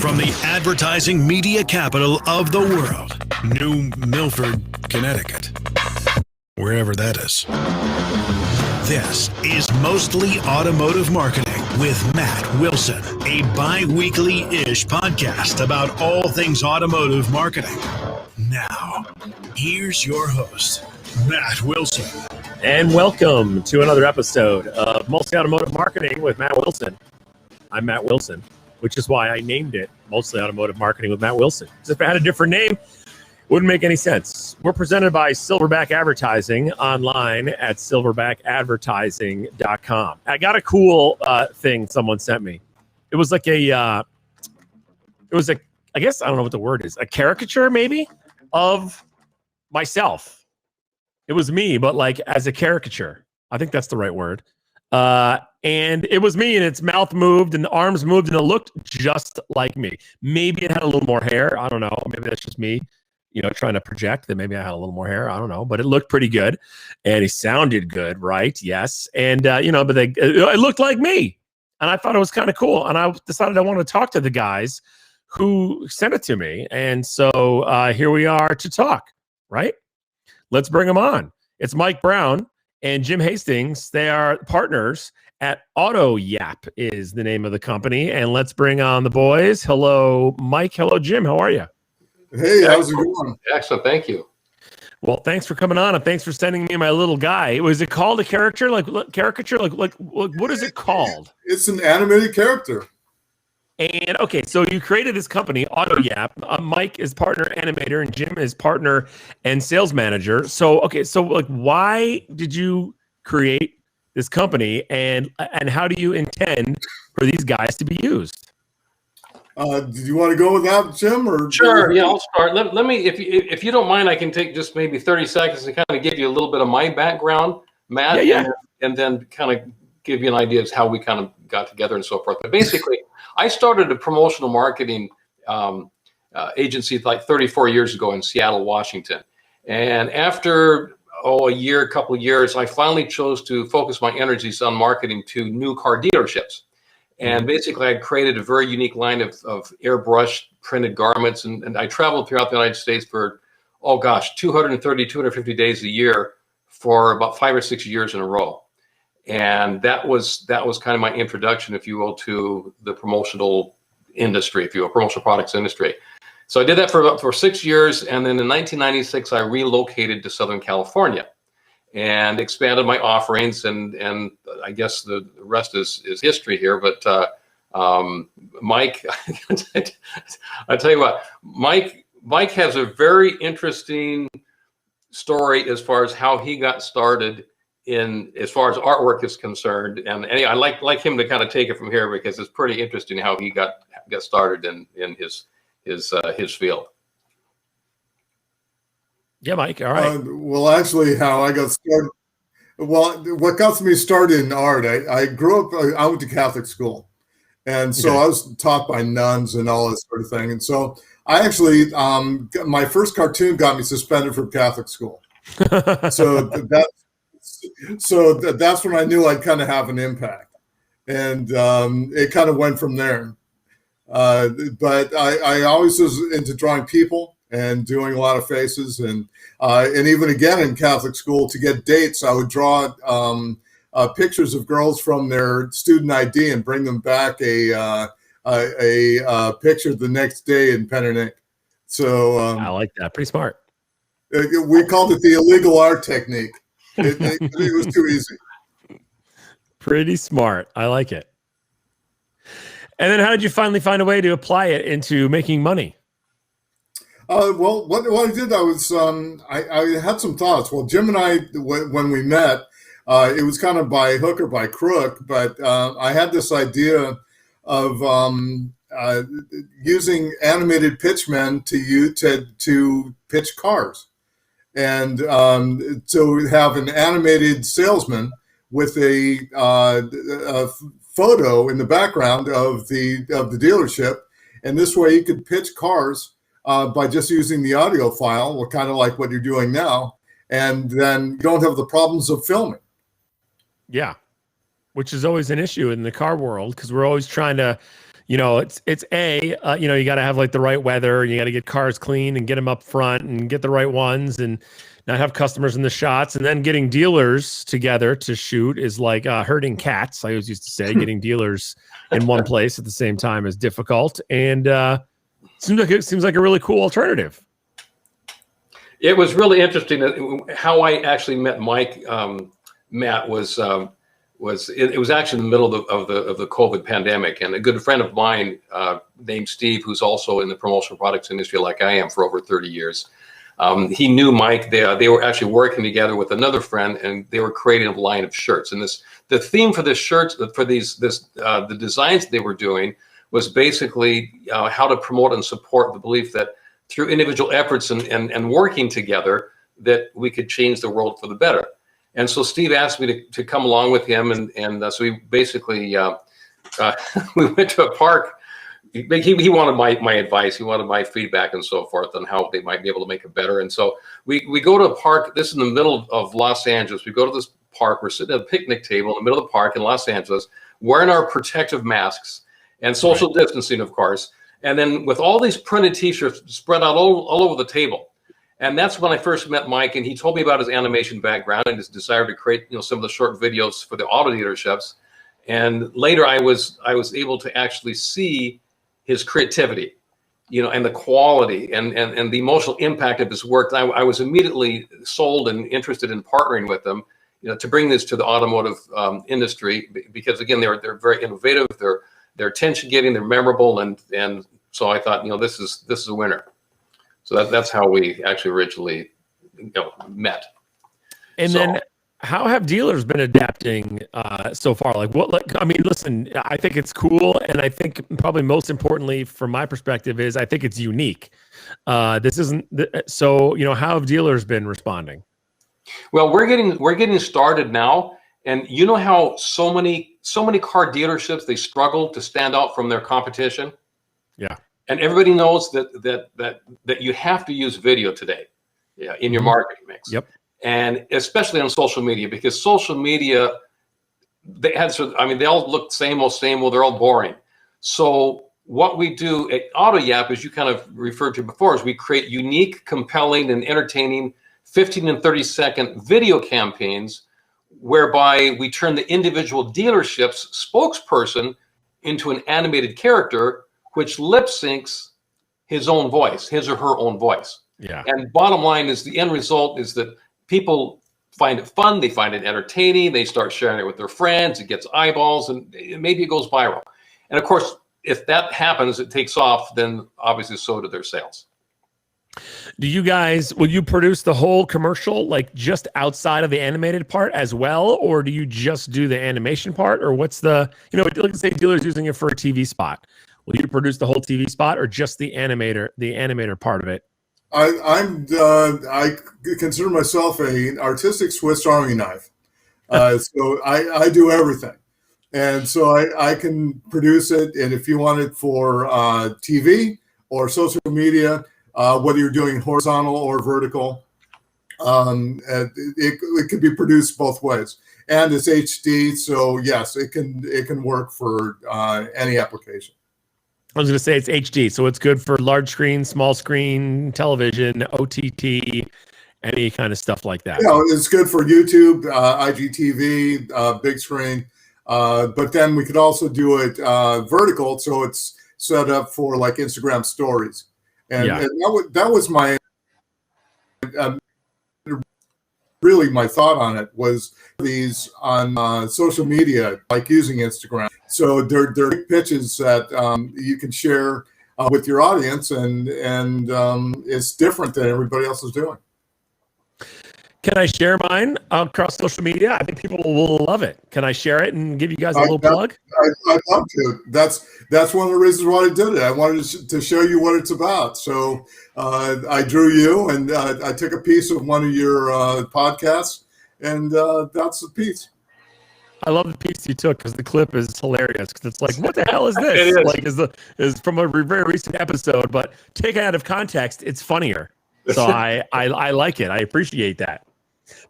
From the advertising media capital of the world, New Milford, Connecticut, wherever that is. This is Mostly Automotive Marketing with Matt Wilson, a bi-weekly-ish podcast about all things automotive marketing. Now, here's your host, Matt Wilson. And welcome to another episode of Mostly Automotive Marketing with Matt Wilson. I'm Matt Wilson, which is why I named it Mostly Automotive Marketing with Matt Wilson. Because if I had a different name, wouldn't make any sense. We're presented by Silverback Advertising online at silverbackadvertising.com. I got a cool thing someone sent me. It was like I guess, I don't know what the word is, a caricature maybe of myself. It was me, but like as a caricature. I think that's the right word. And it was me, and its mouth moved and the arms moved, and it looked just like me. Maybe it had a little more hair. I don't know. Maybe that's just me, trying to project that maybe I had a little more hair. I don't know, but it looked pretty good, and he sounded good, right? Yes. And, but it looked like me, and I thought it was kind of cool. And I decided I wanted to talk to the guys who sent it to me. And so here we are to talk, right? Let's bring them on. It's Mike Brown and Jim Hastings. They are partners at AutoYap is the name of the company. And let's bring on the boys. Hello, Mike. Hello, Jim. How are you? Hey, how's it going? Excellent. Thank you. Well, thanks for coming on, and thanks for sending me my little guy. Was it called a caricature? Like what is it called? It's an animated character. And okay, so you created this company, AutoYap. Mike is partner animator, and Jim is partner and sales manager. So why did you create this company, and how do you intend for these guys to be used? Did you want to go with that, Jim? Or sure. Yeah, I'll start. Let me, if you don't mind, I can take just maybe 30 seconds to kind of give you a little bit of my background, Matt, yeah. And then kind of give you an idea of how we kind of got together and so forth. But basically, I started a promotional marketing agency like 34 years ago in Seattle, Washington. And after a couple of years, I finally chose to focus my energies on marketing to new car dealerships. And basically, I created a very unique line of airbrushed printed garments. And I traveled throughout the United States for, 250 days a year for about 5 or 6 years in a row. And that was kind of my introduction, if you will, to the promotional industry, if you will, promotional products industry. So I did that for 6 years. And then in 1996, I relocated to Southern California and expanded my offerings, and I guess the rest is history here. But Mike, I tell you what, Mike has a very interesting story as far as how he got started as far as artwork is concerned, and I like him to kind of take it from here, because it's pretty interesting how he got started in his field. Yeah, Mike. All right. Well, actually, how I got started. Well, what got me started in art, I grew up, I went to Catholic school. And so I was taught by nuns and all this sort of thing. And so I actually, my first cartoon got me suspended from Catholic school. So that's when I knew I'd kind of have an impact. And it kind of went from there. But I always was into drawing people and doing a lot of faces, and even again in Catholic school, to get dates, I would draw pictures of girls from their student ID and bring them back a picture the next day in pen and ink. So I like that. Pretty smart. We called it the illegal art technique. It was too easy. Pretty smart. I like it. And then how did you finally find a way to apply it into making money? Well, what I did, I had some thoughts. Well, Jim and I, when we met, it was kind of by hook or by crook, but I had this idea of using animated pitchmen to pitch cars, and to have an animated salesman with a photo in the background of the dealership, and this way you could pitch cars by just using the audio file, kind of like what you're doing now, and then you don't have the problems of filming. Yeah, which is always an issue in the car world, because we're always trying to, it's you got to have like the right weather. You got to get cars clean and get them up front and get the right ones and not have customers in the shots. And then getting dealers together to shoot is like herding cats. I always used to say getting dealers in one place at the same time is difficult. And seems like a really cool alternative. It was really interesting how I actually met Mike. Matt was it was actually in the middle of the COVID pandemic, and a good friend of mine named Steve, who's also in the promotional products industry like I am for over 30 years. He knew Mike. They were actually working together with another friend, and they were creating a line of shirts. And the theme for the shirts, for the designs they were doing, was basically how to promote and support the belief that through individual efforts and working together, that we could change the world for the better. And so Steve asked me to come along with him, and so we basically we went to a park. He wanted my advice. He wanted my feedback and so forth on how they might be able to make it better. And so we go to a park. This is in the middle of Los Angeles. We go to this park. We're sitting at a picnic table in the middle of the park in Los Angeles, wearing our protective masks and social distancing, of course. And then with all these printed T-shirts spread out all over the table. And that's when I first met Mike, and he told me about his animation background and his desire to create, some of the short videos for the auto dealerships. And later, I was able to actually see his creativity, and the quality and the emotional impact of his work. I was immediately sold and interested in partnering with them, to bring this to the automotive industry, because again, they're very innovative, they're attention getting, they're memorable, and so I thought, this is a winner. So that's how we actually originally met. And then how have dealers been adapting so far? Listen, I think it's cool. And I think probably most importantly, from my perspective, is I think it's unique. This isn't so, how have dealers been responding? Well, we're getting started now. And you know how so many car dealerships, they struggle to stand out from their competition? Yeah. And everybody knows that you have to use video today, in your marketing mix. Yep. And especially on social media, because social media, they all look same old. They're all boring. So what we do at AutoYap, as you kind of referred to before, is we create unique, compelling, and entertaining 15 and 30-second video campaigns, whereby we turn the individual dealership's spokesperson into an animated character, which lip syncs his or her own voice. Yeah. And bottom line is the end result is that people find it fun. They find it entertaining. They start sharing it with their friends. It gets eyeballs, and maybe it goes viral. And of course, if that happens, it takes off, then obviously so do their sales. Will you produce the whole commercial, like just outside of the animated part as well? Or do you just do the animation part? Or what's let's say dealers using it for a TV spot. Will you produce the whole TV spot or just the animator part of it? I consider myself an artistic Swiss Army knife. So I do everything. And so I can produce it. And if you want it for TV or social media, whether you're doing horizontal or vertical, it could be produced both ways. And it's HD. So yes, it can work for any application. I was going to say it's HD, so it's good for large screen, small screen, television, OTT, any kind of stuff like that. Yeah, it's good for YouTube, IGTV, big screen. But then we could also do it vertical, so it's set up for like Instagram stories. And that was my really my thought on it was these on social media, like using Instagram. So they're pitches that you can share with your audience, and it's different than everybody else is doing. Can I share mine across social media? I think people will love it. Can I share it and give you guys a little plug? I'd love to. That's one of the reasons why I did it. I wanted to show you what it's about. So I drew you, and I took a piece of one of your podcasts, and that's the piece. I love the piece you took because the clip is hilarious. Because it's like, what the hell is this? It is. Like, is from a very recent episode, but taken out of context, it's funnier. So I like it. I appreciate that.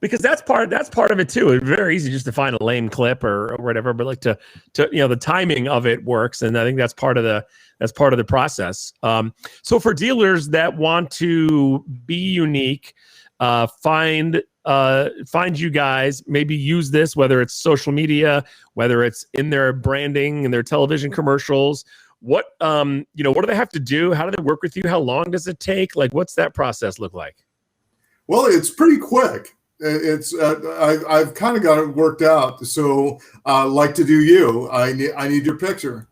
because that's part of it too. It's very easy just to find a lame clip or whatever, but like to the timing of it works, and I think that's part of the process. So for dealers that want to be unique, find you guys, maybe use this, whether it's social media, whether it's in their branding and their television commercials. What what do they have to do? How do they work with you? How long does it take? Like, what's that process look like? Well, it's pretty quick. It's I've kind of got it worked out. So, like to do you, I need your picture,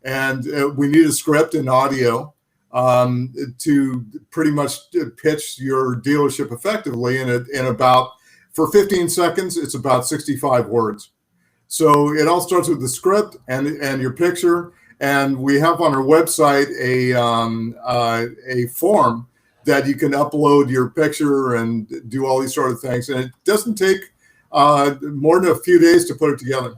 and we need a script and audio to pretty much pitch your dealership effectively. In about, for 15 seconds, it's about 65 words. So it all starts with the script and your picture. And we have on our website a form that you can upload your picture and do all these sort of things. And it doesn't take more than a few days to put it together.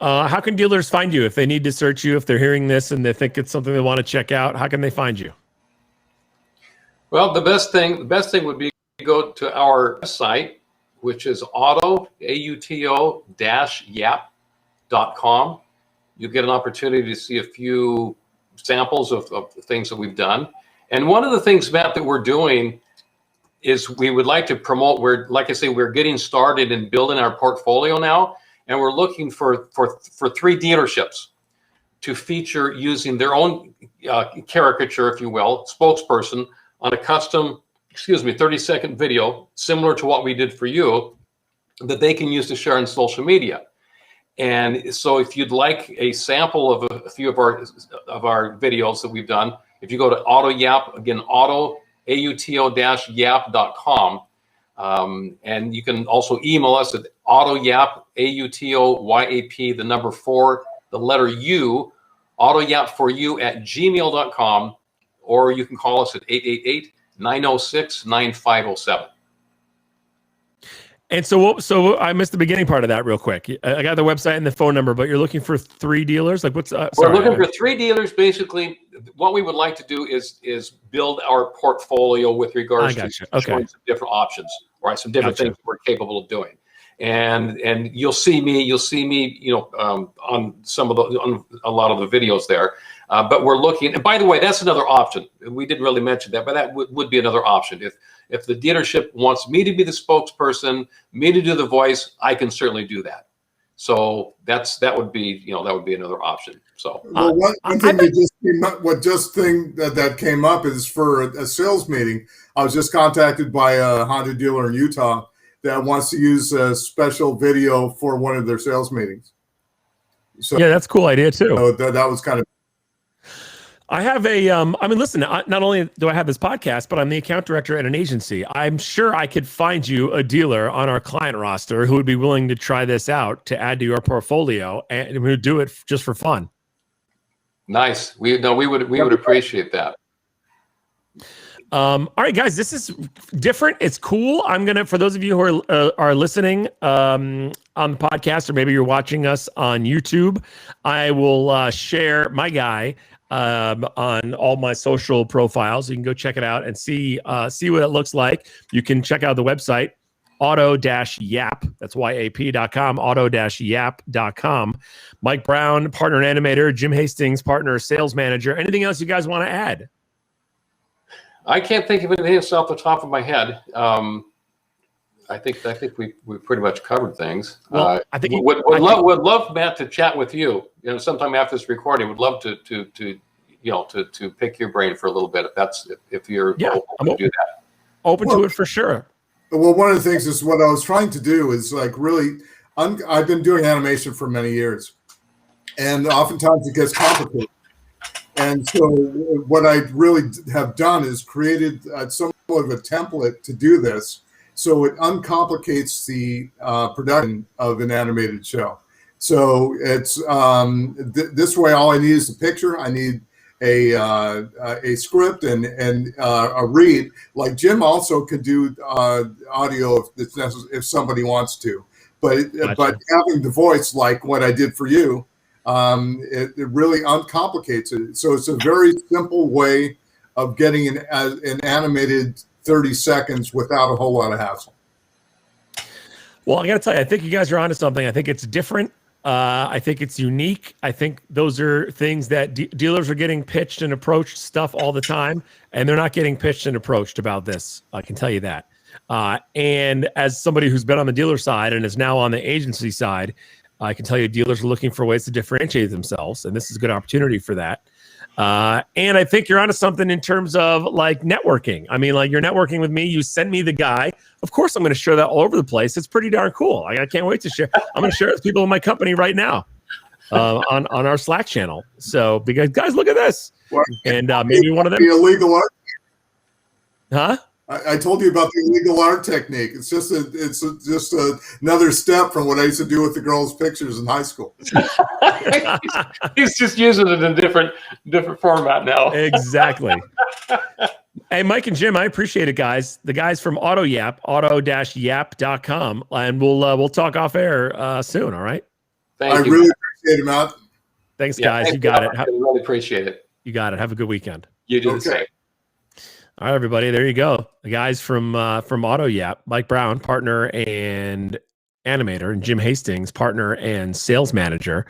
How can dealers find you if they need to search you, if they're hearing this and they think it's something they want to check out? How can they find you? Well, the best thing would be to go to our website, which is AutoYap-yap.com. You'll get an opportunity to see a few samples of things that we've done. And one of the things, Matt, that we're doing is we would like to promote, like I say, we're getting started in building our portfolio now, and we're looking for 3 dealerships to feature using their own caricature, if you will, spokesperson on a custom, 30-second video, similar to what we did for you, that they can use to share on social media. And so if you'd like a sample of a few of our videos that we've done, if you go to AutoYap, again, AutoYap.com, and you can also email us at AutoYap, AutoYap, the number 4, the letter U, AutoYap4U@gmail.com, or you can call us at 888-906-9507. And so I missed the beginning part of that real quick. I got the website and the phone number, but you're looking for 3 dealers? Like what's We're looking for 3 dealers. Basically, what we would like to do is build our portfolio with regards to showing some different options, right? Some different things we're capable of doing. And you'll see me, on on a lot of the videos there. But we're looking, and by the way, that's another option. We didn't really mention that, but that would be another option. If the dealership wants me to be the spokesperson, me to do the voice, I can certainly do that. So that would be another option. So one thing that came up is for a sales meeting. I was just contacted by a Honda dealer in Utah that wants to use a special video for one of their sales meetings. So yeah, that's a cool idea too. So that was kind of. I have listen, not only do I have this podcast, but I'm the account director at an agency. I'm sure I could find you a dealer on our client roster who would be willing to try this out to add to your portfolio and who would do it just for fun. Nice. We would appreciate that. All right, guys, this is different. It's cool. For those of you who are listening on the podcast, or maybe you're watching us on YouTube, I will share my guy on all my social profiles. You can go check it out and see what it looks like. You can check out the website, auto-yap, that's yap.com, auto-yap.com. Mike Brown, partner and animator, Jim Hastings, partner, sales manager. Anything else you guys want to add? I can't think of anything else off the top of my head. I think we pretty much covered things. Well, I think would love Matt to chat with you. Sometime after this recording, would love to pick your brain for a little bit if you're open to do that. Open to it for sure. Well, one of the things is what I was trying to do is I've been doing animation for many years, and oftentimes it gets complicated. And so what I really have done is created somewhat of a template to do this, so it uncomplicates the production of an animated show. So it's this way. All I need is a picture. I need a script and a read. Like Jim also could do audio if it's necessary, if somebody wants to. But having the voice, like what I did for you, it really uncomplicates it. So it's a very simple way of getting an animated 30 seconds without a whole lot of hassle. Well, I got to tell you, I think you guys are onto something. I think it's different. I think it's unique. I think those are things that dealers are getting pitched and approached stuff all the time, and they're not getting pitched and approached about this. I can tell you that. And as somebody who's been on the dealer side and is now on the agency side, I can tell you dealers are looking for ways to differentiate themselves, and this is a good opportunity for that. And I think you're onto something in terms of like networking. I mean, like you're networking with me. You send me the guy. Of course, I'm going to share that all over the place. It's pretty darn cool. I can't wait to share. I'm going to share it with people in my company right now on our Slack channel. So, because guys, look at this. Well, and maybe one of them. The illegal art. Huh? I told you about the illegal art technique. It's just another step from what I used to do with the girls' pictures in high school. He's just using it in different format now. Exactly. Hey, Mike and Jim, I appreciate it, guys. The guys from AutoYap, auto-yap.com, and we'll talk off air soon. All right. Thank you. Really appreciate it, Matt. Thanks, guys. You got it. I really appreciate it. You got it. Have a good weekend. You do the same. All right, everybody. There you go. The guys from AutoYap, Mike Brown, partner and animator, and Jim Hastings, partner and sales manager.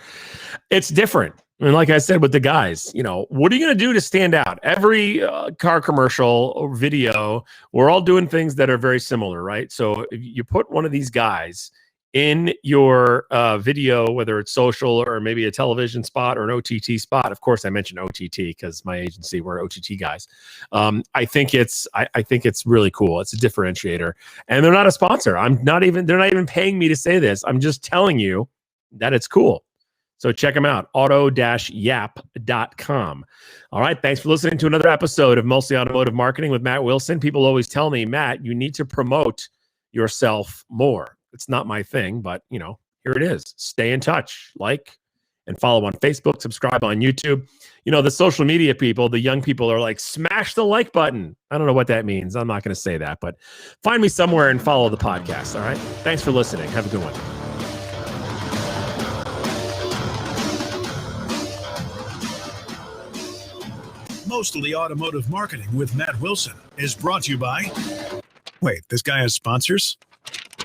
It's different. I mean, like I said with the guys, what are you going to do to stand out? Every car commercial or video, we're all doing things that are very similar, right? So if you put one of these guys in your video, whether it's social or maybe a television spot or an OTT spot. Of course, I mentioned OTT because my agency, we're OTT guys. I think it's really cool. It's a differentiator, and they're not a sponsor. They're not even paying me to say this. I'm just telling you that it's cool. So check them out, auto-yap.com. All right, thanks for listening to another episode of Mostly Automotive Marketing with Matt Wilson. People always tell me, Matt, you need to promote yourself more. It's not my thing, but here it is. Stay in touch, like and follow on Facebook, subscribe on YouTube. The social media people, the young people are like, smash the like button. I don't know what that means. I'm not going to say that, but find me somewhere and follow the podcast. All right. Thanks for listening. Have a good one. Mostly Automotive Marketing with Matt Wilson is brought to you by... Wait, this guy has sponsors?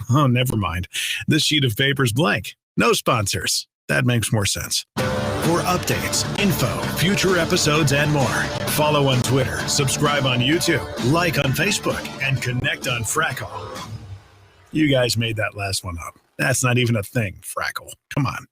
Oh, never mind. This sheet of paper's blank. No sponsors. That makes more sense. For updates, info, future episodes, and more, follow on Twitter, subscribe on YouTube, like on Facebook, and connect on Frackle. You guys made that last one up. That's not even a thing, Frackle. Come on.